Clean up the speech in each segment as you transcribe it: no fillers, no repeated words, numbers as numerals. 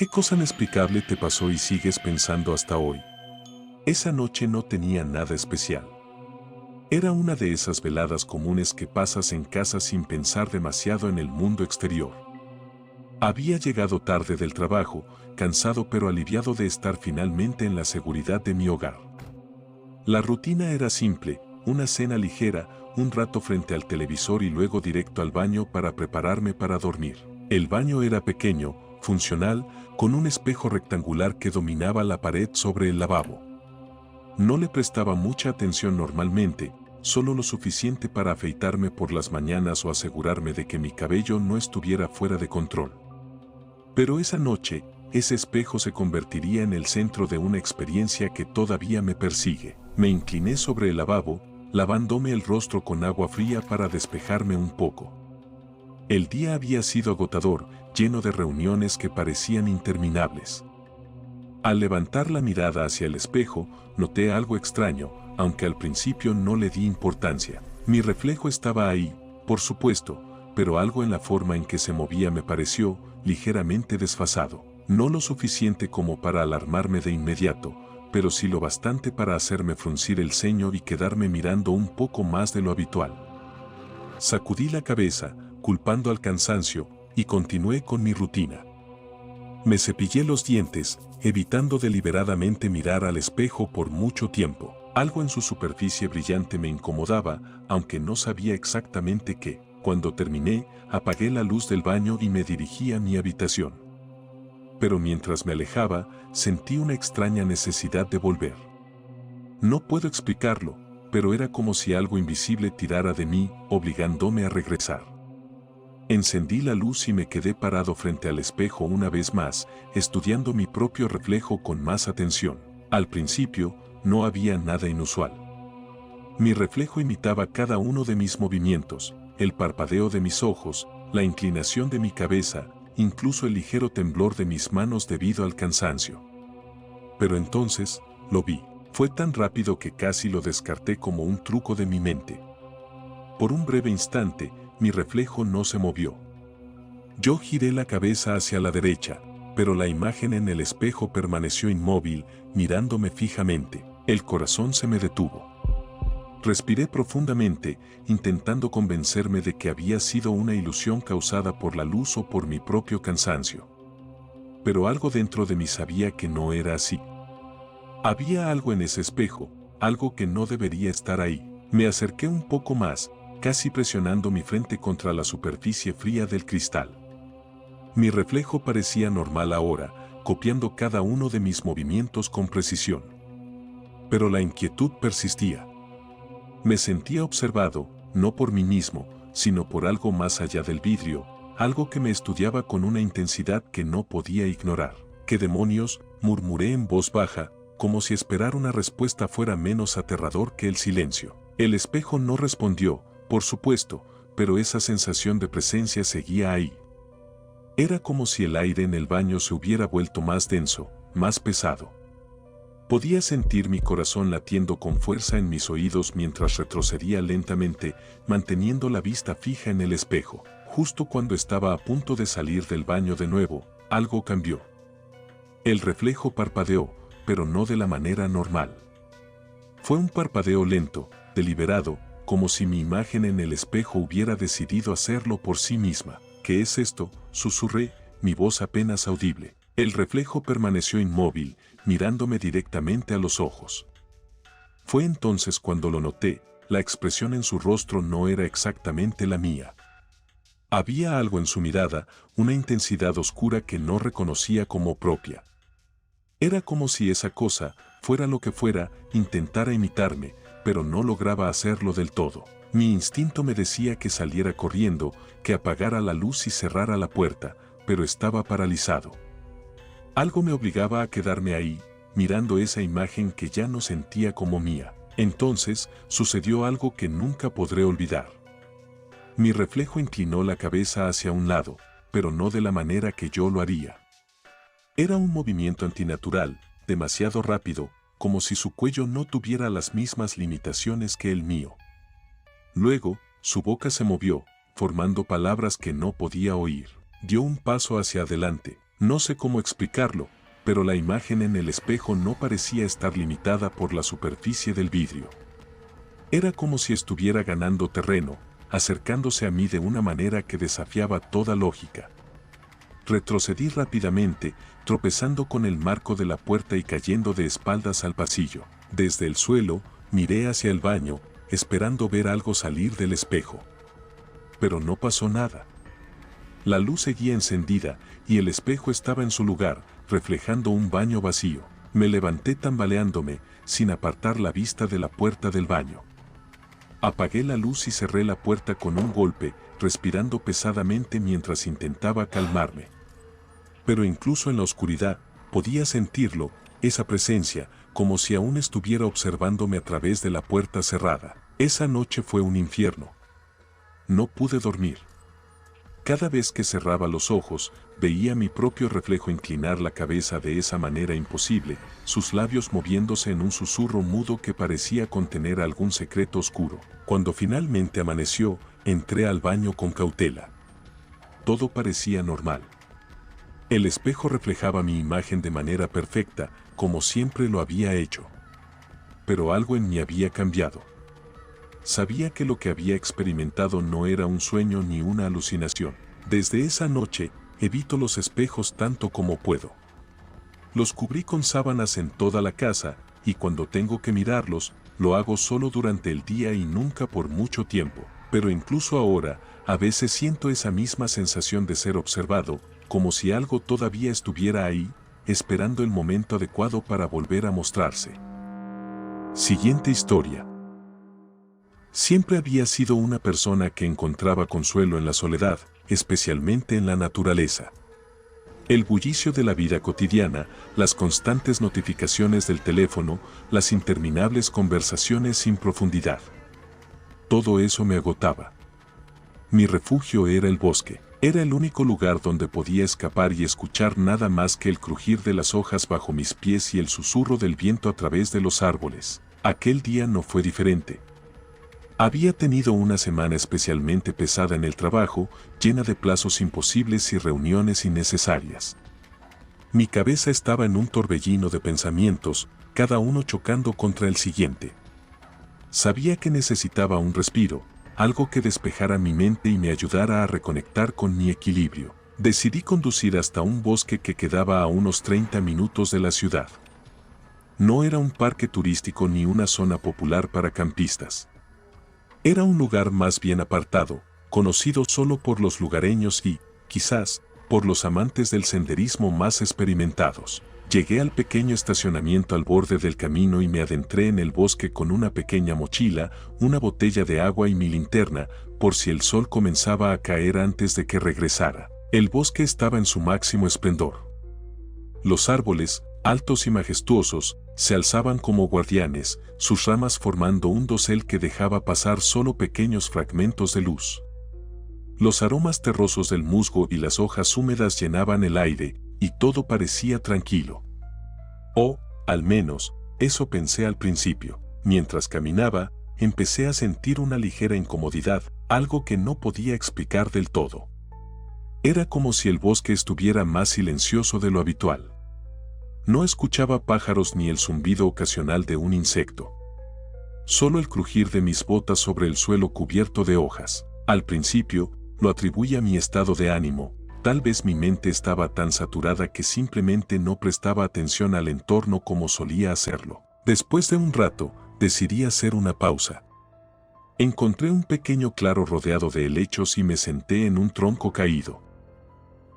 ¿Qué cosa inexplicable te pasó y sigues pensando hasta hoy? Esa noche no tenía nada especial. Era una de esas veladas comunes que pasas en casa sin pensar demasiado en el mundo exterior. Había llegado tarde del trabajo, cansado pero aliviado de estar finalmente en la seguridad de mi hogar. La rutina era simple, una cena ligera, un rato frente al televisor y luego directo al baño para prepararme para dormir. El baño era pequeño, funcional, con un espejo rectangular que dominaba la pared sobre el lavabo. No le prestaba mucha atención normalmente, solo lo suficiente para afeitarme por las mañanas o asegurarme de que mi cabello no estuviera fuera de control. Pero esa noche, ese espejo se convertiría en el centro de una experiencia que todavía me persigue. Me incliné sobre el lavabo, lavándome el rostro con agua fría para despejarme un poco. El día había sido agotador, lleno de reuniones que parecían interminables. Al levantar la mirada hacia el espejo, noté algo extraño, aunque al principio no le di importancia. Mi reflejo estaba ahí, por supuesto, pero algo en la forma en que se movía me pareció ligeramente desfasado. No lo suficiente como para alarmarme de inmediato, pero sí lo bastante para hacerme fruncir el ceño y quedarme mirando un poco más de lo habitual. Sacudí la cabeza, culpando al cansancio, y continué con mi rutina. Me cepillé los dientes, evitando deliberadamente mirar al espejo por mucho tiempo. Algo en su superficie brillante me incomodaba, aunque no sabía exactamente qué. Cuando terminé, apagué la luz del baño y me dirigí a mi habitación. Pero mientras me alejaba, sentí una extraña necesidad de volver. No puedo explicarlo, pero era como si algo invisible tirara de mí, obligándome a regresar. Encendí la luz y me quedé parado frente al espejo una vez más, estudiando mi propio reflejo con más atención. Al principio, no había nada inusual. Mi reflejo imitaba cada uno de mis movimientos, el parpadeo de mis ojos, la inclinación de mi cabeza, incluso el ligero temblor de mis manos debido al cansancio. Pero entonces, lo vi. Fue tan rápido que casi lo descarté como un truco de mi mente. Por un breve instante, mi reflejo no se movió. Yo giré la cabeza hacia la derecha, pero la imagen en el espejo permaneció inmóvil, mirándome fijamente. El corazón se me detuvo. Respiré profundamente, intentando convencerme de que había sido una ilusión causada por la luz o por mi propio cansancio. Pero algo dentro de mí sabía que no era así. Había algo en ese espejo, algo que no debería estar ahí. Me acerqué un poco más, casi presionando mi frente contra la superficie fría del cristal. Mi reflejo parecía normal ahora, copiando cada uno de mis movimientos con precisión. Pero la inquietud persistía. Me sentía observado, no por mí mismo, sino por algo más allá del vidrio, algo que me estudiaba con una intensidad que no podía ignorar. ¿Qué demonios?, murmuré en voz baja, como si esperar una respuesta fuera menos aterrador que el silencio. El espejo no respondió, por supuesto, pero esa sensación de presencia seguía ahí. Era como si el aire en el baño se hubiera vuelto más denso, más pesado. Podía sentir mi corazón latiendo con fuerza en mis oídos mientras retrocedía lentamente, manteniendo la vista fija en el espejo. Justo cuando estaba a punto de salir del baño de nuevo, algo cambió. El reflejo parpadeó, pero no de la manera normal. Fue un parpadeo lento, deliberado, como si mi imagen en el espejo hubiera decidido hacerlo por sí misma. ¿Qué es esto?, susurré, mi voz apenas audible. El reflejo permaneció inmóvil, mirándome directamente a los ojos. Fue entonces cuando lo noté, la expresión en su rostro no era exactamente la mía. Había algo en su mirada, una intensidad oscura que no reconocía como propia. Era como si esa cosa, fuera lo que fuera, intentara imitarme, pero no lograba hacerlo del todo. Mi instinto me decía que saliera corriendo, que apagara la luz y cerrara la puerta, pero estaba paralizado. Algo me obligaba a quedarme ahí, mirando esa imagen que ya no sentía como mía. Entonces, sucedió algo que nunca podré olvidar. Mi reflejo inclinó la cabeza hacia un lado, pero no de la manera que yo lo haría. Era un movimiento antinatural, demasiado rápido, como si su cuello no tuviera las mismas limitaciones que el mío. Luego, su boca se movió, formando palabras que no podía oír. Dio un paso hacia adelante, No sé cómo explicarlo, pero la imagen en el espejo no parecía estar limitada por la superficie del vidrio. Era como si estuviera ganando terreno, acercándose a mí de una manera que desafiaba toda lógica. Retrocedí rápidamente, tropezando con el marco de la puerta y cayendo de espaldas al pasillo. Desde el suelo, miré hacia el baño, esperando ver algo salir del espejo. Pero no pasó nada. La luz seguía encendida y el espejo estaba en su lugar, reflejando un baño vacío. Me levanté tambaleándome, sin apartar la vista de la puerta del baño. Apagué la luz y cerré la puerta con un golpe, respirando pesadamente mientras intentaba calmarme. Pero incluso en la oscuridad, podía sentirlo, esa presencia, como si aún estuviera observándome a través de la puerta cerrada. Esa noche fue un infierno. No pude dormir. Cada vez que cerraba los ojos, veía mi propio reflejo inclinar la cabeza de esa manera imposible, sus labios moviéndose en un susurro mudo que parecía contener algún secreto oscuro. Cuando finalmente amaneció, entré al baño con cautela. Todo parecía normal. El espejo reflejaba mi imagen de manera perfecta, como siempre lo había hecho. Pero algo en mí había cambiado. Sabía que lo que había experimentado no era un sueño ni una alucinación. Desde esa noche, evito los espejos tanto como puedo. Los cubrí con sábanas en toda la casa, y cuando tengo que mirarlos, lo hago solo durante el día y nunca por mucho tiempo. Pero incluso ahora, a veces siento esa misma sensación de ser observado, como si algo todavía estuviera ahí, esperando el momento adecuado para volver a mostrarse. Siguiente historia. Siempre había sido una persona que encontraba consuelo en la soledad, especialmente en la naturaleza. El bullicio de la vida cotidiana, las constantes notificaciones del teléfono, las interminables conversaciones sin profundidad. Todo eso me agotaba. Mi refugio era el bosque. Era el único lugar donde podía escapar y escuchar nada más que el crujir de las hojas bajo mis pies y el susurro del viento a través de los árboles. Aquel día no fue diferente. Había tenido una semana especialmente pesada en el trabajo, llena de plazos imposibles y reuniones innecesarias. Mi cabeza estaba en un torbellino de pensamientos, cada uno chocando contra el siguiente. Sabía que necesitaba un respiro, algo que despejara mi mente y me ayudara a reconectar con mi equilibrio. Decidí conducir hasta un bosque que quedaba a unos 30 minutos de la ciudad. No era un parque turístico ni una zona popular para campistas. Era un lugar más bien apartado, conocido solo por los lugareños y, quizás, por los amantes del senderismo más experimentados. Llegué al pequeño estacionamiento al borde del camino y me adentré en el bosque con una pequeña mochila, una botella de agua y mi linterna, por si el sol comenzaba a caer antes de que regresara. El bosque estaba en su máximo esplendor. Los árboles, altos y majestuosos, se alzaban como guardianes, sus ramas formando un dosel que dejaba pasar solo pequeños fragmentos de luz. Los aromas terrosos del musgo y las hojas húmedas llenaban el aire, y todo parecía tranquilo. O, al menos, eso pensé al principio. Mientras caminaba, empecé a sentir una ligera incomodidad, algo que no podía explicar del todo. Era como si el bosque estuviera más silencioso de lo habitual. No escuchaba pájaros ni el zumbido ocasional de un insecto. Solo el crujir de mis botas sobre el suelo cubierto de hojas. Al principio, lo atribuí a mi estado de ánimo. Tal vez mi mente estaba tan saturada que simplemente no prestaba atención al entorno como solía hacerlo. Después de un rato, decidí hacer una pausa. Encontré un pequeño claro rodeado de helechos y me senté en un tronco caído.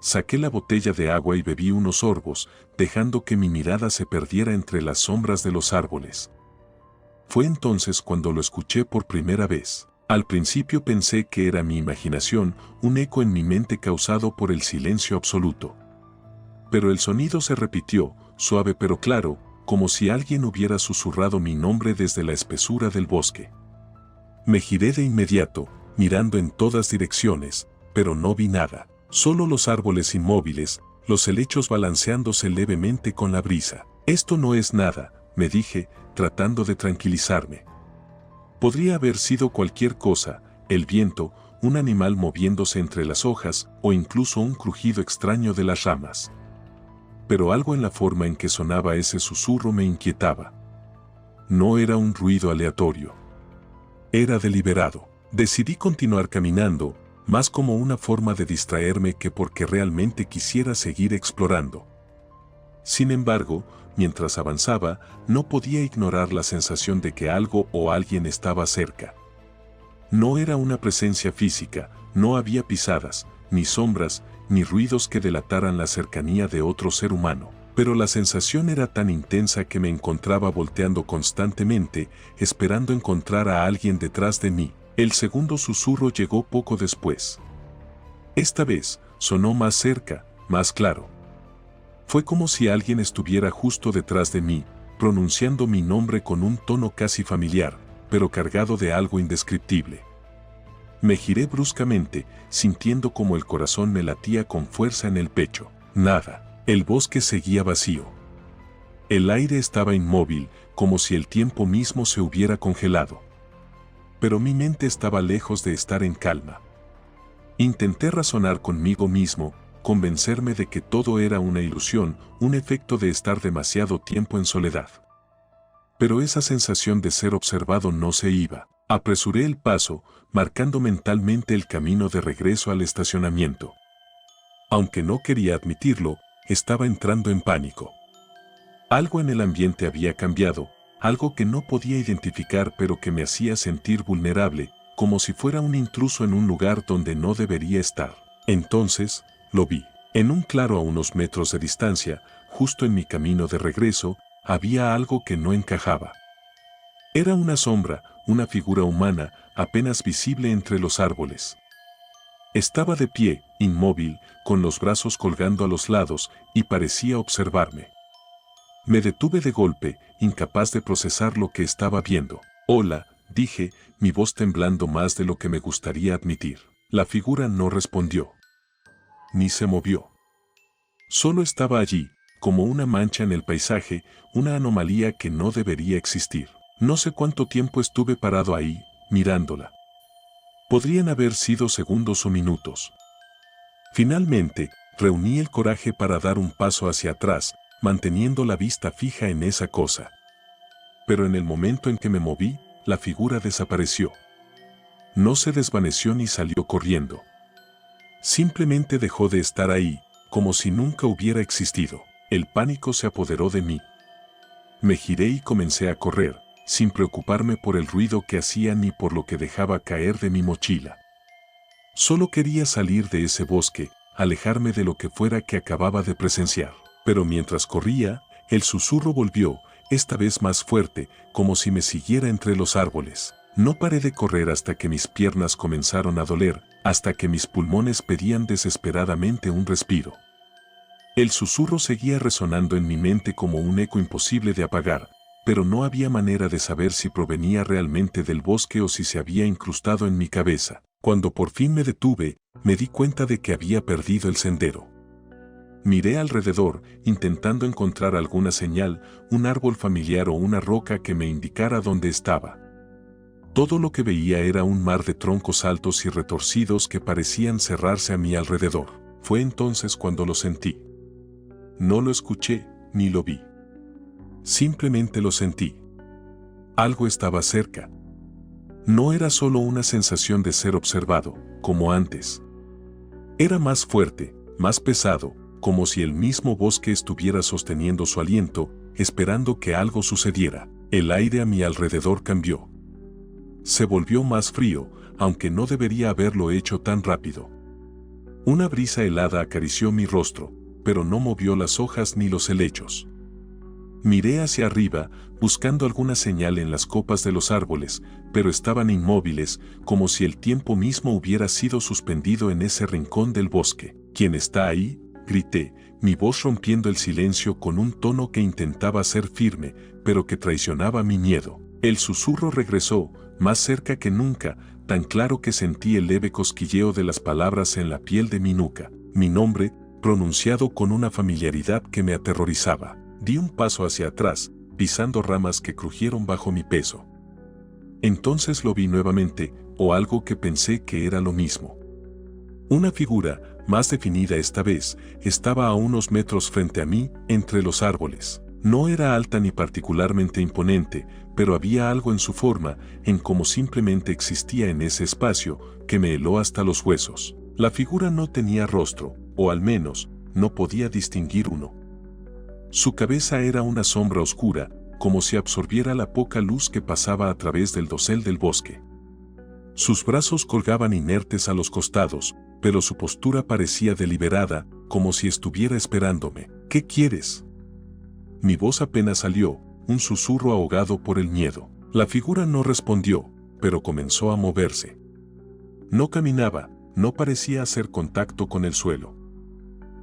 Saqué la botella de agua y bebí unos sorbos, dejando que mi mirada se perdiera entre las sombras de los árboles. Fue entonces cuando lo escuché por primera vez. Al principio pensé que era mi imaginación, un eco en mi mente causado por el silencio absoluto. Pero el sonido se repitió, suave pero claro, como si alguien hubiera susurrado mi nombre desde la espesura del bosque. Me giré de inmediato, mirando en todas direcciones, pero no vi nada. Solo los árboles inmóviles, los helechos balanceándose levemente con la brisa. Esto no es nada, me dije, tratando de tranquilizarme. Podría haber sido cualquier cosa, el viento, un animal moviéndose entre las hojas o incluso un crujido extraño de las ramas. pero algo en la forma en que sonaba ese susurro me inquietaba. No era un ruido aleatorio. Era deliberado. Decidí continuar caminando, más como una forma de distraerme que porque realmente quisiera seguir explorando. Sin embargo, mientras avanzaba, no podía ignorar la sensación de que algo o alguien estaba cerca. No era una presencia física, no había pisadas, ni sombras, ni ruidos que delataran la cercanía de otro ser humano, pero la sensación era tan intensa que me encontraba volteando constantemente, esperando encontrar a alguien detrás de mí. El segundo susurro llegó poco después. Esta vez, sonó más cerca, más claro. Fue como si alguien estuviera justo detrás de mí, pronunciando mi nombre con un tono casi familiar, pero cargado de algo indescriptible. Me giré bruscamente, sintiendo como el corazón me latía con fuerza en el pecho. Nada, el bosque seguía vacío. El aire estaba inmóvil, como si el tiempo mismo se hubiera congelado. Pero mi mente estaba lejos de estar en calma. Intenté razonar conmigo mismo, convencerme de que todo era una ilusión, un efecto de estar demasiado tiempo en soledad. Pero esa sensación de ser observado no se iba. Apresuré el paso, marcando mentalmente el camino de regreso al estacionamiento. Aunque no quería admitirlo, estaba entrando en pánico. Algo en el ambiente había cambiado, algo que no podía identificar pero que me hacía sentir vulnerable, como si fuera un intruso en un lugar donde no debería estar. Entonces, lo vi. En un claro a unos metros de distancia, justo en mi camino de regreso, había algo que no encajaba. Era una sombra, una figura humana, apenas visible entre los árboles. Estaba de pie, inmóvil, con los brazos colgando a los lados, y parecía observarme. Me detuve de golpe, incapaz de procesar lo que estaba viendo. «Hola», dije, mi voz temblando más de lo que me gustaría admitir. La figura no respondió. Ni se movió. Solo estaba allí, como una mancha en el paisaje, una anomalía que no debería existir. No sé cuánto tiempo estuve parado ahí, mirándola. Podrían haber sido segundos o minutos. Finalmente, reuní el coraje para dar un paso hacia atrás, manteniendo la vista fija en esa cosa. Pero en el momento en que me moví, la figura desapareció. No se desvaneció ni salió corriendo. Simplemente dejó de estar ahí, como si nunca hubiera existido. El pánico se apoderó de mí. Me giré y comencé a correr, sin preocuparme por el ruido que hacía ni por lo que dejaba caer de mi mochila. Solo quería salir de ese bosque, alejarme de lo que fuera que acababa de presenciar. Pero mientras corría, el susurro volvió, esta vez más fuerte, como si me siguiera entre los árboles. No paré de correr hasta que mis piernas comenzaron a doler, hasta que mis pulmones pedían desesperadamente un respiro. El susurro seguía resonando en mi mente como un eco imposible de apagar, pero no había manera de saber si provenía realmente del bosque o si se había incrustado en mi cabeza. Cuando por fin me detuve, me di cuenta de que había perdido el sendero. Miré alrededor, intentando encontrar alguna señal, un árbol familiar o una roca que me indicara dónde estaba. Todo lo que veía era un mar de troncos altos y retorcidos que parecían cerrarse a mi alrededor. Fue entonces cuando lo sentí. No lo escuché, ni lo vi. Simplemente lo sentí. Algo estaba cerca. No era solo una sensación de ser observado, como antes. Era más fuerte, más pesado, como si el mismo bosque estuviera sosteniendo su aliento, esperando que algo sucediera. El aire a mi alrededor cambió. Se volvió más frío, aunque no debería haberlo hecho tan rápido. Una brisa helada acarició mi rostro, pero no movió las hojas ni los helechos. Miré hacia arriba, buscando alguna señal en las copas de los árboles, pero estaban inmóviles, como si el tiempo mismo hubiera sido suspendido en ese rincón del bosque. ¿Quién está ahí?, grité, mi voz rompiendo el silencio con un tono que intentaba ser firme, pero que traicionaba mi miedo. El susurro regresó, más cerca que nunca, tan claro que sentí el leve cosquilleo de las palabras en la piel de mi nuca. Mi nombre, pronunciado con una familiaridad que me aterrorizaba. Di un paso hacia atrás, pisando ramas que crujieron bajo mi peso. Entonces lo vi nuevamente, o algo que pensé que era lo mismo. Una figura, más definida esta vez, estaba a unos metros frente a mí, entre los árboles. No era alta ni particularmente imponente, pero había algo en su forma, en cómo simplemente existía en ese espacio, que me heló hasta los huesos. La figura no tenía rostro, o al menos, no podía distinguir uno. Su cabeza era una sombra oscura, como si absorbiera la poca luz que pasaba a través del dosel del bosque. Sus brazos colgaban inertes a los costados, pero su postura parecía deliberada, como si estuviera esperándome. ¿Qué quieres? Mi voz apenas salió, un susurro ahogado por el miedo. La figura no respondió, pero comenzó a moverse. No caminaba, no parecía hacer contacto con el suelo.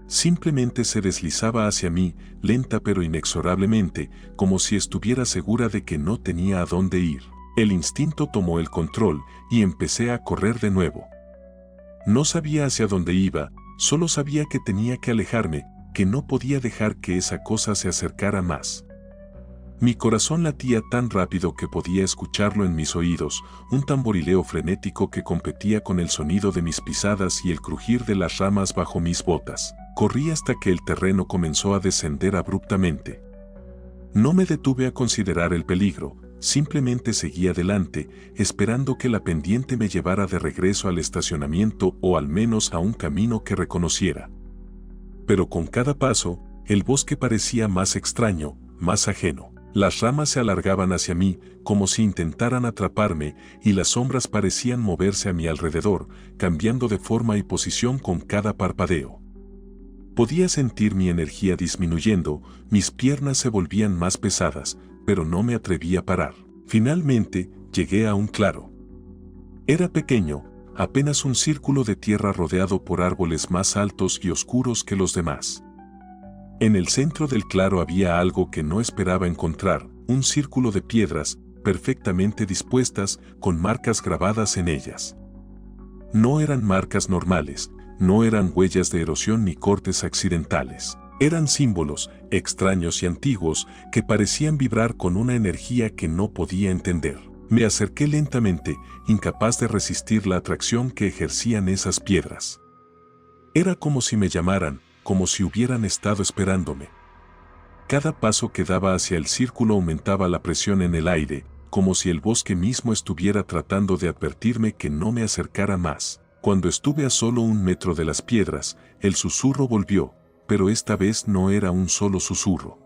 Simplemente se deslizaba hacia mí, lenta pero inexorablemente, como si estuviera segura de que no tenía a dónde ir. El instinto tomó el control y empecé a correr de nuevo. No sabía hacia dónde iba, solo sabía que tenía que alejarme, que no podía dejar que esa cosa se acercara más. Mi corazón latía tan rápido que podía escucharlo en mis oídos, un tamborileo frenético que competía con el sonido de mis pisadas y el crujir de las ramas bajo mis botas. Corrí hasta que el terreno comenzó a descender abruptamente. No me detuve a considerar el peligro, simplemente seguí adelante, esperando que la pendiente me llevara de regreso al estacionamiento o al menos a un camino que reconociera. Pero con cada paso, el bosque parecía más extraño, más ajeno. Las ramas se alargaban hacia mí, como si intentaran atraparme, y las sombras parecían moverse a mi alrededor, cambiando de forma y posición con cada parpadeo. Podía sentir mi energía disminuyendo, mis piernas se volvían más pesadas, pero no me atreví a parar. Finalmente, llegué a un claro. Era pequeño, apenas un círculo de tierra rodeado por árboles más altos y oscuros que los demás. En el centro del claro había algo que no esperaba encontrar, un círculo de piedras, perfectamente dispuestas, con marcas grabadas en ellas. No eran marcas normales, no eran huellas de erosión ni cortes accidentales. Eran símbolos, extraños y antiguos, que parecían vibrar con una energía que no podía entender. Me acerqué lentamente, incapaz de resistir la atracción que ejercían esas piedras. Era como si me llamaran, como si hubieran estado esperándome. Cada paso que daba hacia el círculo aumentaba la presión en el aire, como si el bosque mismo estuviera tratando de advertirme que no me acercara más. Cuando estuve a solo 1 metro de las piedras, el susurro volvió, pero esta vez no era un solo susurro.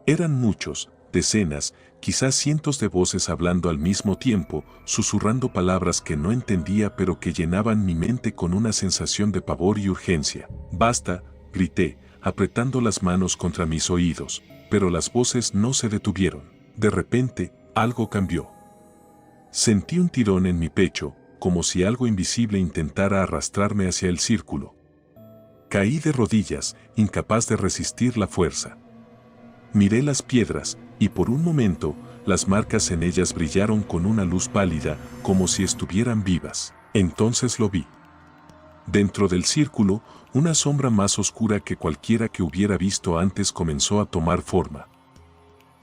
Eran muchos, decenas, quizás cientos de voces hablando al mismo tiempo, susurrando palabras que no entendía pero que llenaban mi mente con una sensación de pavor y urgencia. «Basta», grité, apretando las manos contra mis oídos, pero las voces no se detuvieron. De repente, algo cambió. Sentí un tirón en mi pecho, como si algo invisible intentara arrastrarme hacia el círculo. Caí de rodillas, incapaz de resistir la fuerza. Miré las piedras, y por un momento, las marcas en ellas brillaron con una luz pálida, como si estuvieran vivas. Entonces lo vi. Dentro del círculo, una sombra más oscura que cualquiera que hubiera visto antes comenzó a tomar forma.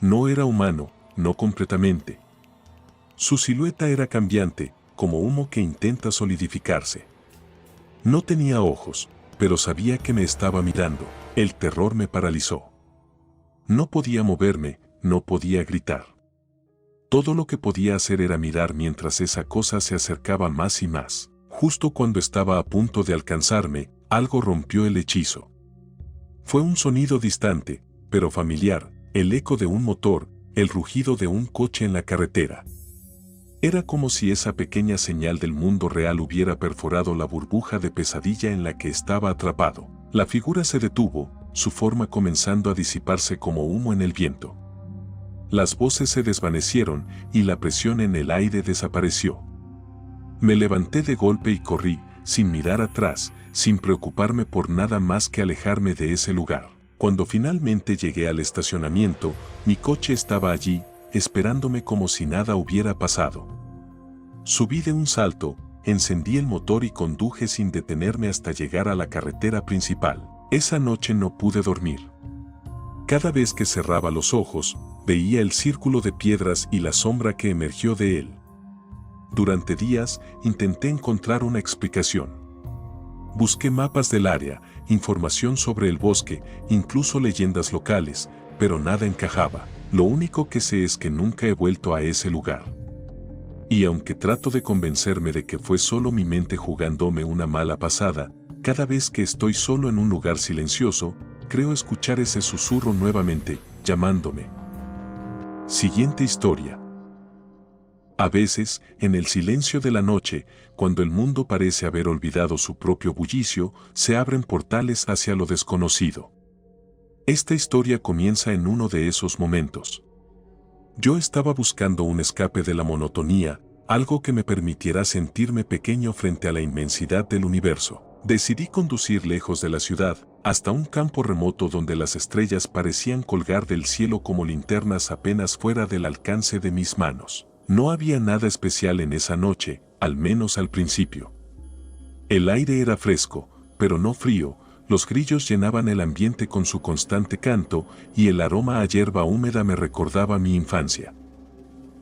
No era humano, no completamente. Su silueta era cambiante, como humo que intenta solidificarse. No tenía ojos, pero sabía que me estaba mirando. El terror me paralizó. No podía moverme, no podía gritar. Todo lo que podía hacer era mirar mientras esa cosa se acercaba más y más. Justo cuando estaba a punto de alcanzarme, algo rompió el hechizo. Fue un sonido distante, pero familiar, el eco de un motor, el rugido de un coche en la carretera. Era como si esa pequeña señal del mundo real hubiera perforado la burbuja de pesadilla en la que estaba atrapado. La figura se detuvo, su forma comenzando a disiparse como humo en el viento. Las voces se desvanecieron y la presión en el aire desapareció. Me levanté de golpe y corrí, sin mirar atrás, sin preocuparme por nada más que alejarme de ese lugar. Cuando finalmente llegué al estacionamiento, mi coche estaba allí, esperándome como si nada hubiera pasado. Subí de un salto, encendí el motor y conduje sin detenerme hasta llegar a la carretera principal. Esa noche no pude dormir. Cada vez que cerraba los ojos, veía el círculo de piedras y la sombra que emergió de él. Durante días, intenté encontrar una explicación. Busqué mapas del área, información sobre el bosque, incluso leyendas locales, pero nada encajaba. Lo único que sé es que nunca he vuelto a ese lugar. Y aunque trato de convencerme de que fue solo mi mente jugándome una mala pasada, cada vez que estoy solo en un lugar silencioso, creo escuchar ese susurro nuevamente, llamándome. Siguiente historia. A veces, en el silencio de la noche, cuando el mundo parece haber olvidado su propio bullicio, se abren portales hacia lo desconocido. Esta historia comienza en uno de esos momentos. Yo estaba buscando un escape de la monotonía, algo que me permitiera sentirme pequeño frente a la inmensidad del universo. Decidí conducir lejos de la ciudad, hasta un campo remoto donde las estrellas parecían colgar del cielo como linternas apenas fuera del alcance de mis manos. No había nada especial en esa noche, al menos al principio. El aire era fresco, pero no frío, los grillos llenaban el ambiente con su constante canto y el aroma a hierba húmeda me recordaba mi infancia.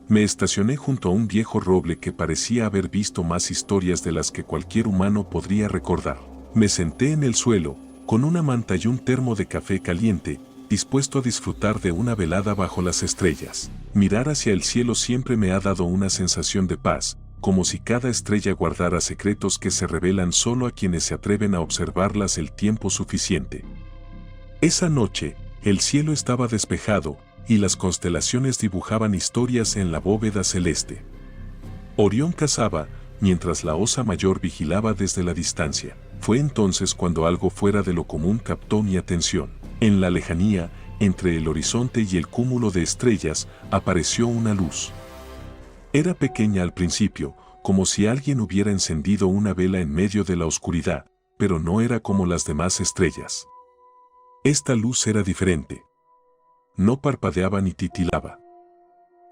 Me estacioné junto a un viejo roble que parecía haber visto más historias de las que cualquier humano podría recordar. Me senté en el suelo, con una manta y un termo de café caliente, dispuesto a disfrutar de una velada bajo las estrellas. Mirar hacia el cielo siempre me ha dado una sensación de paz, como si cada estrella guardara secretos que se revelan solo a quienes se atreven a observarlas el tiempo suficiente. Esa noche, el cielo estaba despejado, y las constelaciones dibujaban historias en la bóveda celeste. Orión cazaba, mientras la Osa Mayor vigilaba desde la distancia. Fue entonces cuando algo fuera de lo común captó mi atención. En la lejanía, entre el horizonte y el cúmulo de estrellas, apareció una luz. Era pequeña al principio, como si alguien hubiera encendido una vela en medio de la oscuridad, pero no era como las demás estrellas. Esta luz era diferente. No parpadeaba ni titilaba.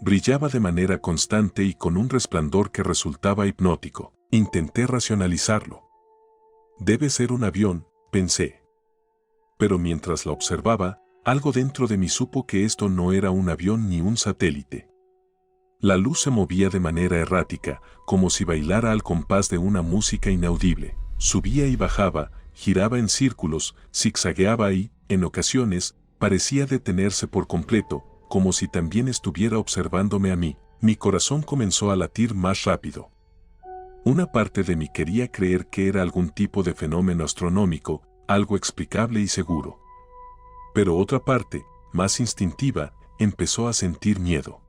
Brillaba de manera constante y con un resplandor que resultaba hipnótico. Intenté racionalizarlo. Debe ser un avión, pensé. Pero mientras la observaba, algo dentro de mí supo que esto no era un avión ni un satélite. La luz se movía de manera errática, como si bailara al compás de una música inaudible. Subía y bajaba, giraba en círculos, zigzagueaba y, en ocasiones, parecía detenerse por completo, como si también estuviera observándome a mí. Mi corazón comenzó a latir más rápido. Una parte de mí quería creer que era algún tipo de fenómeno astronómico, algo explicable y seguro. Pero otra parte, más instintiva, empezó a sentir miedo.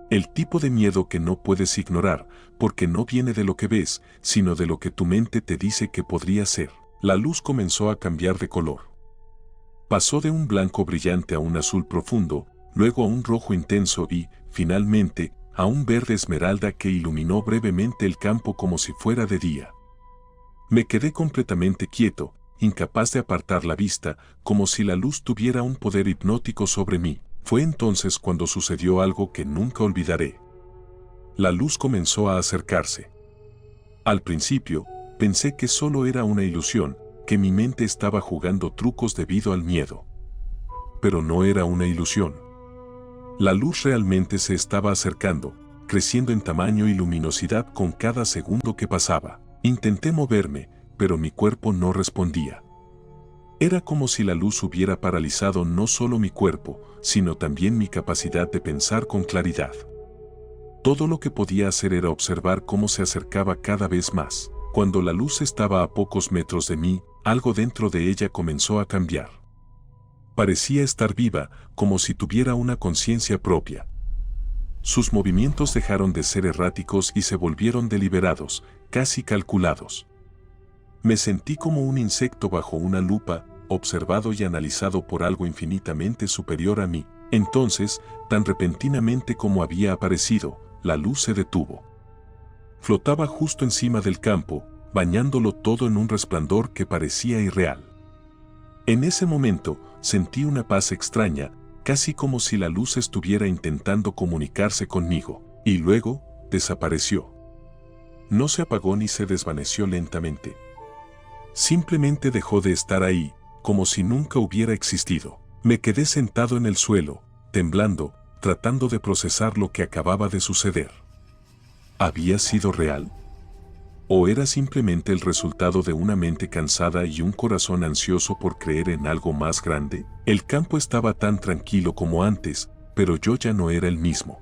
El tipo de miedo que no puedes ignorar, porque no viene de lo que ves, sino de lo que tu mente te dice que podría ser. La luz comenzó a cambiar de color. Pasó de un blanco brillante a un azul profundo, luego a un rojo intenso y, finalmente, a un verde esmeralda que iluminó brevemente el campo como si fuera de día. Me quedé completamente quieto, incapaz de apartar la vista, como si la luz tuviera un poder hipnótico sobre mí. Fue entonces cuando sucedió algo que nunca olvidaré. La luz comenzó a acercarse. Al principio, pensé que solo era una ilusión, que mi mente estaba jugando trucos debido al miedo. Pero no era una ilusión. La luz realmente se estaba acercando, creciendo en tamaño y luminosidad con cada segundo que pasaba. Intenté moverme, pero mi cuerpo no respondía. Era como si la luz hubiera paralizado no solo mi cuerpo, sino también mi capacidad de pensar con claridad. Todo lo que podía hacer era observar cómo se acercaba cada vez más. Cuando la luz estaba a pocos metros de mí, algo dentro de ella comenzó a cambiar. Parecía estar viva, como si tuviera una conciencia propia. Sus movimientos dejaron de ser erráticos y se volvieron deliberados, casi calculados. Me sentí como un insecto bajo una lupa, observado y analizado por algo infinitamente superior a mí. Entonces, tan repentinamente como había aparecido, la luz se detuvo. Flotaba justo encima del campo, bañándolo todo en un resplandor que parecía irreal. En ese momento, sentí una paz extraña, casi como si la luz estuviera intentando comunicarse conmigo, y luego, desapareció. No se apagó ni se desvaneció lentamente. Simplemente dejó de estar ahí, como si nunca hubiera existido. Me quedé sentado en el suelo, temblando, tratando de procesar lo que acababa de suceder. ¿Había sido real? ¿O era simplemente el resultado de una mente cansada y un corazón ansioso por creer en algo más grande? El campo estaba tan tranquilo como antes, pero yo ya no era el mismo.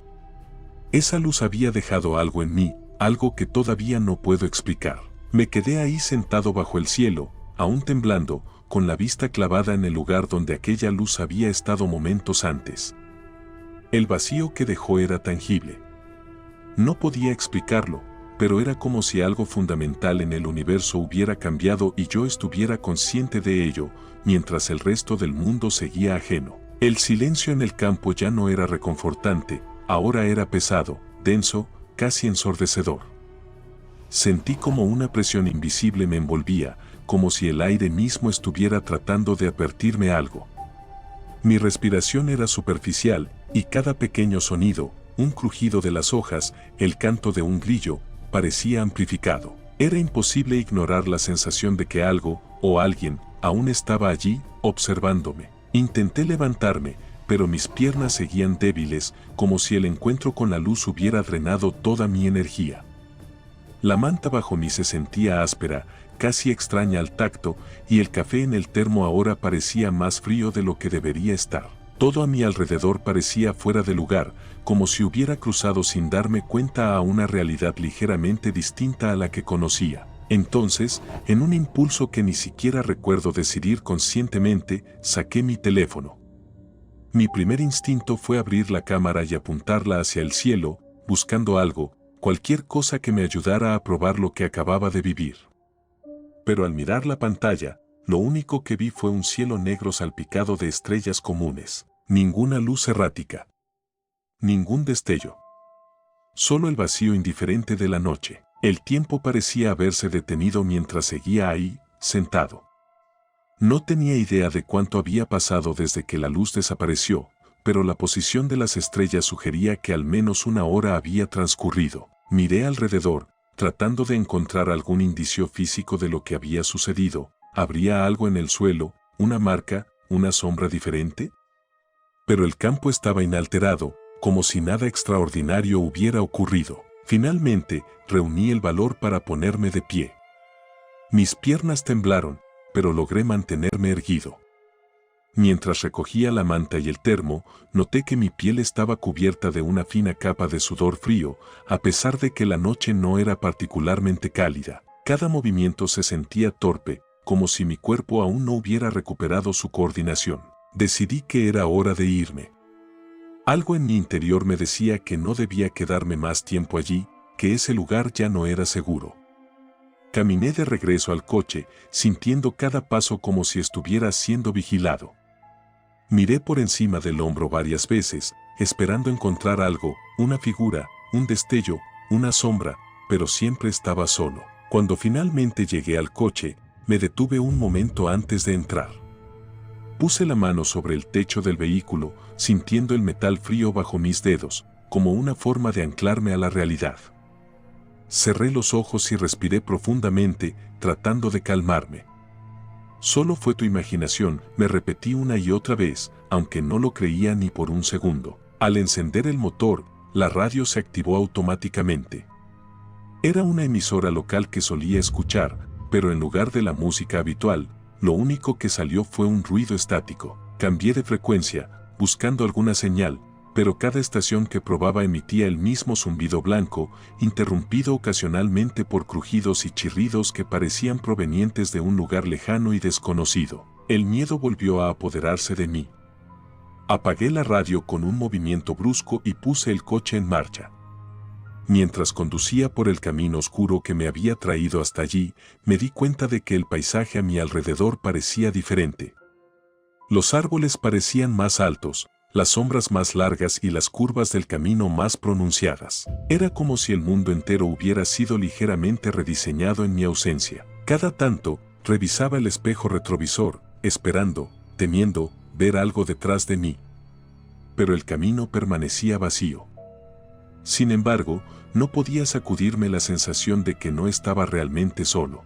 Esa luz había dejado algo en mí, algo que todavía no puedo explicar. Me quedé ahí sentado bajo el cielo, aún temblando, con la vista clavada en el lugar donde aquella luz había estado momentos antes. El vacío que dejó era tangible. No podía explicarlo, pero era como si algo fundamental en el universo hubiera cambiado y yo estuviera consciente de ello, mientras el resto del mundo seguía ajeno. El silencio en el campo ya no era reconfortante, ahora era pesado, denso, casi ensordecedor. Sentí como una presión invisible me envolvía, como si el aire mismo estuviera tratando de advertirme algo. Mi respiración era superficial, y cada pequeño sonido, un crujido de las hojas, el canto de un grillo, parecía amplificado. Era imposible ignorar la sensación de que algo, o alguien, aún estaba allí, observándome. Intenté levantarme, pero mis piernas seguían débiles, como si el encuentro con la luz hubiera drenado toda mi energía. La manta bajo mí se sentía áspera, casi extraña al tacto, y el café en el termo ahora parecía más frío de lo que debería estar. Todo a mi alrededor parecía fuera de lugar, como si hubiera cruzado sin darme cuenta a una realidad ligeramente distinta a la que conocía. Entonces, en un impulso que ni siquiera recuerdo decidir conscientemente, saqué mi teléfono. Mi primer instinto fue abrir la cámara y apuntarla hacia el cielo, buscando algo, cualquier cosa que me ayudara a probar lo que acababa de vivir. Pero al mirar la pantalla, lo único que vi fue un cielo negro salpicado de estrellas comunes. Ninguna luz errática. Ningún destello. Solo el vacío indiferente de la noche. El tiempo parecía haberse detenido mientras seguía ahí, sentado. No tenía idea de cuánto había pasado desde que la luz desapareció, pero la posición de las estrellas sugería que al menos una hora había transcurrido. Miré alrededor, tratando de encontrar algún indicio físico de lo que había sucedido. ¿Habría algo en el suelo, una marca, una sombra diferente? Pero el campo estaba inalterado, como si nada extraordinario hubiera ocurrido. Finalmente, reuní el valor para ponerme de pie. Mis piernas temblaron, pero logré mantenerme erguido. Mientras recogía la manta y el termo, noté que mi piel estaba cubierta de una fina capa de sudor frío, a pesar de que la noche no era particularmente cálida. Cada movimiento se sentía torpe, como si mi cuerpo aún no hubiera recuperado su coordinación. Decidí que era hora de irme. Algo en mi interior me decía que no debía quedarme más tiempo allí, que ese lugar ya no era seguro. Caminé de regreso al coche, sintiendo cada paso como si estuviera siendo vigilado. Miré por encima del hombro varias veces, esperando encontrar algo, una figura, un destello, una sombra, pero siempre estaba solo. Cuando finalmente llegué al coche, me detuve un momento antes de entrar. Puse la mano sobre el techo del vehículo, sintiendo el metal frío bajo mis dedos, como una forma de anclarme a la realidad. Cerré los ojos y respiré profundamente, tratando de calmarme. Solo fue tu imaginación, me repetí una y otra vez, aunque no lo creía ni por un segundo. Al encender el motor, la radio se activó automáticamente. Era una emisora local que solía escuchar, pero en lugar de la música habitual, lo único que salió fue un ruido estático. Cambié de frecuencia, buscando alguna señal, pero cada estación que probaba emitía el mismo zumbido blanco, interrumpido ocasionalmente por crujidos y chirridos que parecían provenientes de un lugar lejano y desconocido. El miedo volvió a apoderarse de mí. Apagué la radio con un movimiento brusco y puse el coche en marcha. Mientras conducía por el camino oscuro que me había traído hasta allí, me di cuenta de que el paisaje a mi alrededor parecía diferente. Los árboles parecían más altos, las sombras más largas y las curvas del camino más pronunciadas. Era como si el mundo entero hubiera sido ligeramente rediseñado en mi ausencia. Cada tanto, revisaba el espejo retrovisor, esperando, temiendo, ver algo detrás de mí. Pero el camino permanecía vacío. Sin embargo, no podía sacudirme la sensación de que no estaba realmente solo.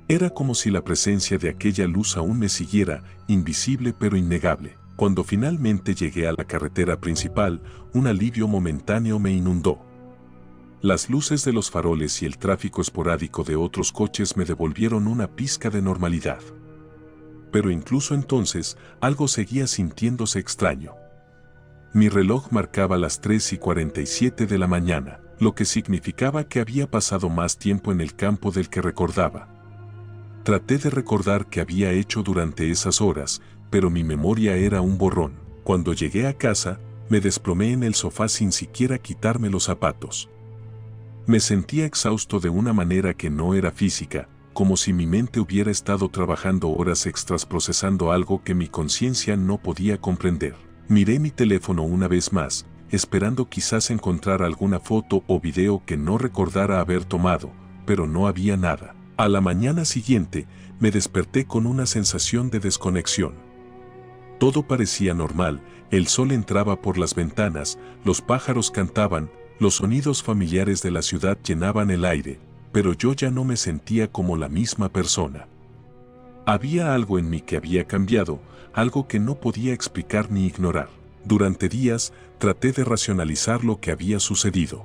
Era como si la presencia de aquella luz aún me siguiera, invisible pero innegable. Cuando finalmente llegué a la carretera principal, un alivio momentáneo me inundó. Las luces de los faroles y el tráfico esporádico de otros coches me devolvieron una pizca de normalidad. Pero incluso entonces, algo seguía sintiéndose extraño. Mi reloj marcaba las 3:47 de la mañana, lo que significaba que había pasado más tiempo en el campo del que recordaba. Traté de recordar qué había hecho durante esas horas, pero mi memoria era un borrón. Cuando llegué a casa, me desplomé en el sofá sin siquiera quitarme los zapatos. Me sentía exhausto de una manera que no era física, como si mi mente hubiera estado trabajando horas extras procesando algo que mi conciencia no podía comprender. Miré mi teléfono una vez más, esperando quizás encontrar alguna foto o video que no recordara haber tomado, pero no había nada. A la mañana siguiente, me desperté con una sensación de desconexión. Todo parecía normal, el sol entraba por las ventanas, los pájaros cantaban, los sonidos familiares de la ciudad llenaban el aire, pero yo ya no me sentía como la misma persona. Había algo en mí que había cambiado, algo que no podía explicar ni ignorar. Durante días, traté de racionalizar lo que había sucedido.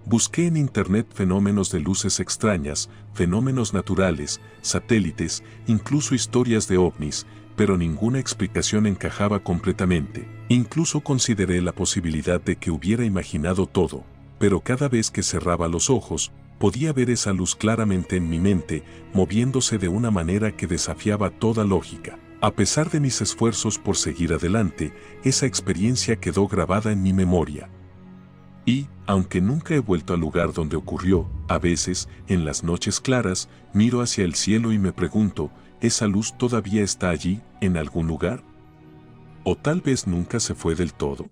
Busqué en internet fenómenos de luces extrañas, fenómenos naturales, satélites, incluso historias de ovnis, pero ninguna explicación encajaba completamente. Incluso consideré la posibilidad de que hubiera imaginado todo, pero cada vez que cerraba los ojos, podía ver esa luz claramente en mi mente, moviéndose de una manera que desafiaba toda lógica. A pesar de mis esfuerzos por seguir adelante, esa experiencia quedó grabada en mi memoria. Y, aunque nunca he vuelto al lugar donde ocurrió, a veces, en las noches claras, miro hacia el cielo y me pregunto, ¿esa luz todavía está allí, en algún lugar? ¿O tal vez nunca se fue del todo?